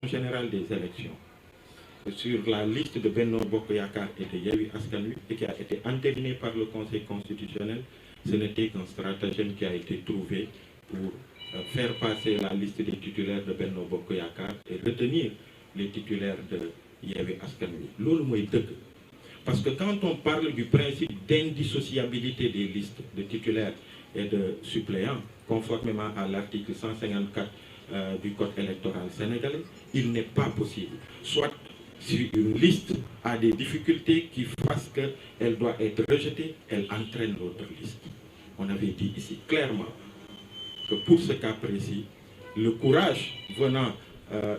générale des élections sur la liste de Benno Bokk Yakaar et de Yewwi Askan Wi et qui a été entériné par le Conseil constitutionnel, ce n'était qu'un stratagème qui a été trouvé pour faire passer la liste des titulaires de Benno Bokk Yakaar et retenir les titulaires de Yewwi Askan Wi. Loolu mooy dëgg. Parce que quand on parle du principe d'indissociabilité des listes de titulaires et de suppléants, conformément à l'article 154 du Code électoral sénégalais, il n'est pas possible. Soit si une liste a des difficultés qui fassent qu'elle doit être rejetée, elle entraîne l'autre liste. On avait dit ici clairement que pour ce cas précis, le courage venant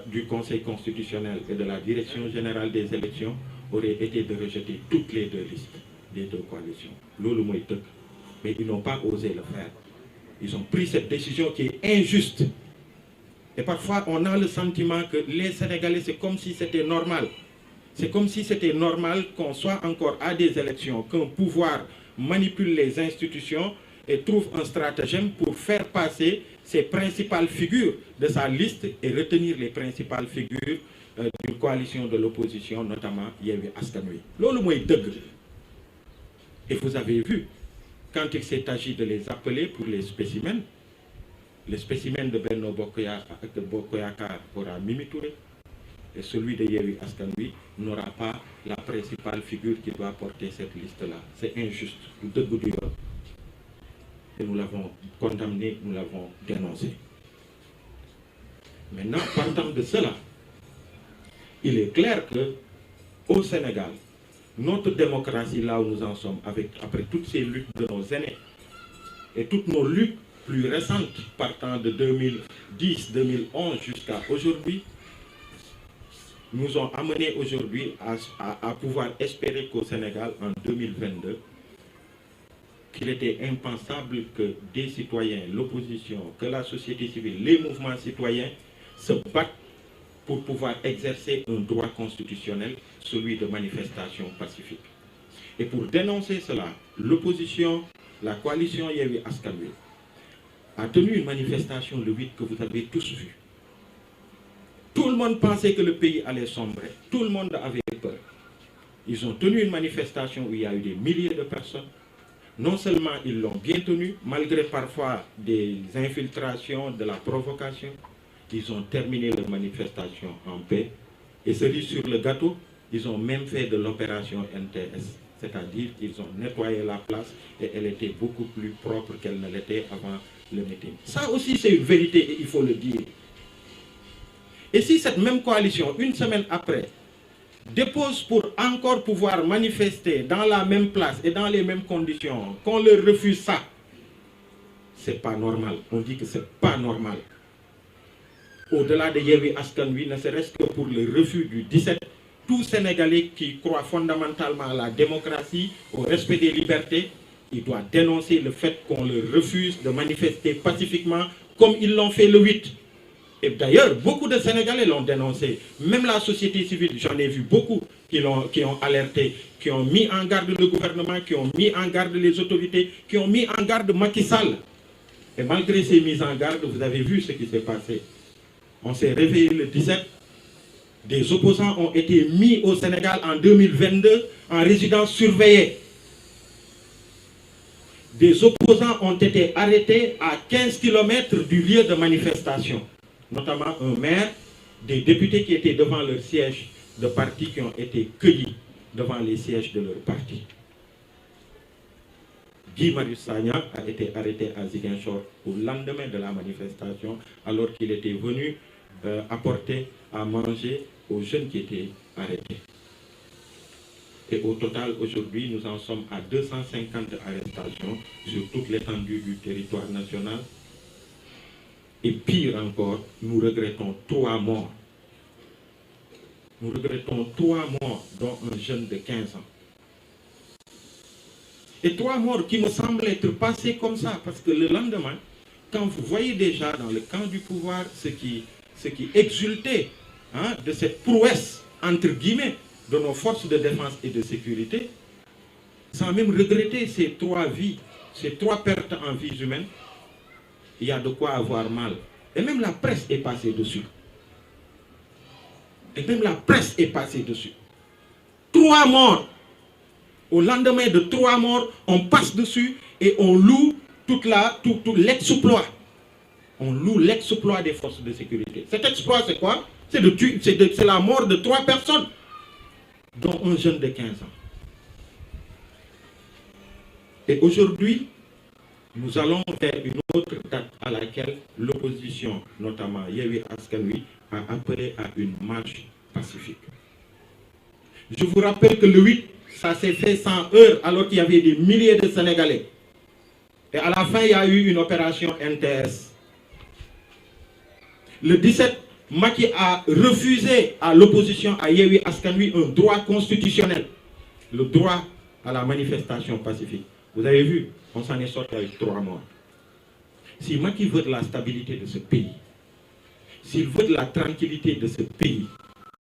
du Conseil constitutionnel et de la Direction générale des élections aurait été de rejeter toutes les deux listes des deux coalitions. Loolu mooy dëgg. Mais ils n'ont pas osé le faire. Ils ont pris cette décision qui est injuste. Et parfois, on a le sentiment que les Sénégalais, c'est comme si c'était normal. C'est comme si c'était normal qu'on soit encore à des élections, qu'un pouvoir manipule les institutions et trouve un stratagème pour faire passer ses principales figures de sa liste et retenir les principales figures d'une coalition de l'opposition, notamment Yewwi Askan Wi. Loolu mooy dëgg. Et vous avez vu, quand il s'est agi de les appeler pour les spécimens, le spécimen de Benno Bokk Yakaar aura Mimi Touré et celui de Yewwi Askan Wi n'aura pas la principale figure qui doit porter cette liste-là. C'est injuste. Du dëgg du yoon. Et nous l'avons condamné, nous l'avons dénoncé. Maintenant, partant de cela, il est clair que au Sénégal, notre démocratie, là où nous en sommes, après toutes ces luttes de nos aînés et toutes nos luttes plus récentes, partant de 2010, 2011 jusqu'à aujourd'hui, nous ont amené aujourd'hui à pouvoir espérer qu'au Sénégal, en 2022, qu'il était impensable que des citoyens, l'opposition, que la société civile, les mouvements citoyens se battent pour pouvoir exercer un droit constitutionnel, celui de manifestation pacifique. Et pour dénoncer cela, l'opposition, la coalition Yewwi Askan Wi, a tenu une manifestation le 8 que vous avez tous vu. Tout le monde pensait que le pays allait sombrer. Tout le monde avait peur. Ils ont tenu une manifestation où il y a eu des milliers de personnes. Non seulement ils l'ont bien tenue, malgré parfois des infiltrations, de la provocation, ils ont terminé leur manifestation en paix. Et cerise sur le gâteau, ils ont même fait de l'opération NTS. C'est-à-dire qu'ils ont nettoyé la place et elle était beaucoup plus propre qu'elle ne l'était avant le meeting. Ça aussi, c'est une vérité et il faut le dire. Et si cette même coalition, une semaine après, dépose pour encore pouvoir manifester dans la même place et dans les mêmes conditions, qu'on leur refuse ça, c'est pas normal. On dit que c'est pas normal. Au-delà de Yewwi Askan Wi, ne serait-ce que pour le refus du 17, tout Sénégalais qui croit fondamentalement à la démocratie, au respect des libertés, il doit dénoncer le fait qu'on leur refuse de manifester pacifiquement comme ils l'ont fait le 8. Et d'ailleurs, beaucoup de Sénégalais l'ont dénoncé. Même la société civile, j'en ai vu beaucoup qui ont alerté, qui ont mis en garde le gouvernement, qui ont mis en garde les autorités, qui ont mis en garde Macky Sall. Et malgré ces mises en garde, vous avez vu ce qui s'est passé. On s'est réveillé le 17. Des opposants ont été mis au Sénégal en 2022 en résidence surveillée. Des opposants ont été arrêtés à 15 km du lieu de manifestation. Notamment un maire, des députés qui étaient devant leur siège de parti qui ont été cueillis devant les sièges de leur parti. Guy Marius Sagna a été arrêté à Ziguinchor au lendemain de la manifestation alors qu'il était venu apporter à manger aux jeunes qui étaient arrêtés. Et au total, aujourd'hui, nous en sommes à 250 arrestations sur toute l'étendue du territoire national. Et pire encore, nous regrettons 3 morts. Nous regrettons 3 morts, dont un jeune de 15 ans. Et 3 morts qui me semblent être passés comme ça, parce que le lendemain, quand vous voyez déjà dans le camp du pouvoir ce qui exultait de cette prouesse, entre guillemets, de nos forces de défense et de sécurité, sans même regretter ces 3 vies, ces 3 pertes en vies humaines, il y a de quoi avoir mal. Et même la presse est passée dessus. Et même la presse est passée dessus. 3 morts. Au lendemain de 3 morts, on passe dessus et on loue tout l'exploit. On loue l'exploit des forces de sécurité. Cet exploit, c'est quoi? C'est la mort de 3 personnes, dont un jeune de 15 ans. Et aujourd'hui, nous allons vers une autre date à laquelle l'opposition, notamment Yewwi Askan Wi, a appelé à une marche pacifique. Je vous rappelle que le 8, ça s'est fait sans heurts alors qu'il y avait des milliers de Sénégalais. Et à la fin, il y a eu une opération NTS. Le 17, Macky a refusé à l'opposition, à Yewwi Askan Wi, un droit constitutionnel, le droit à la manifestation pacifique. Vous avez vu, on s'en est sorti avec 3 morts. Si Macky veut de la stabilité de ce pays, s'il veut de la tranquillité de ce pays,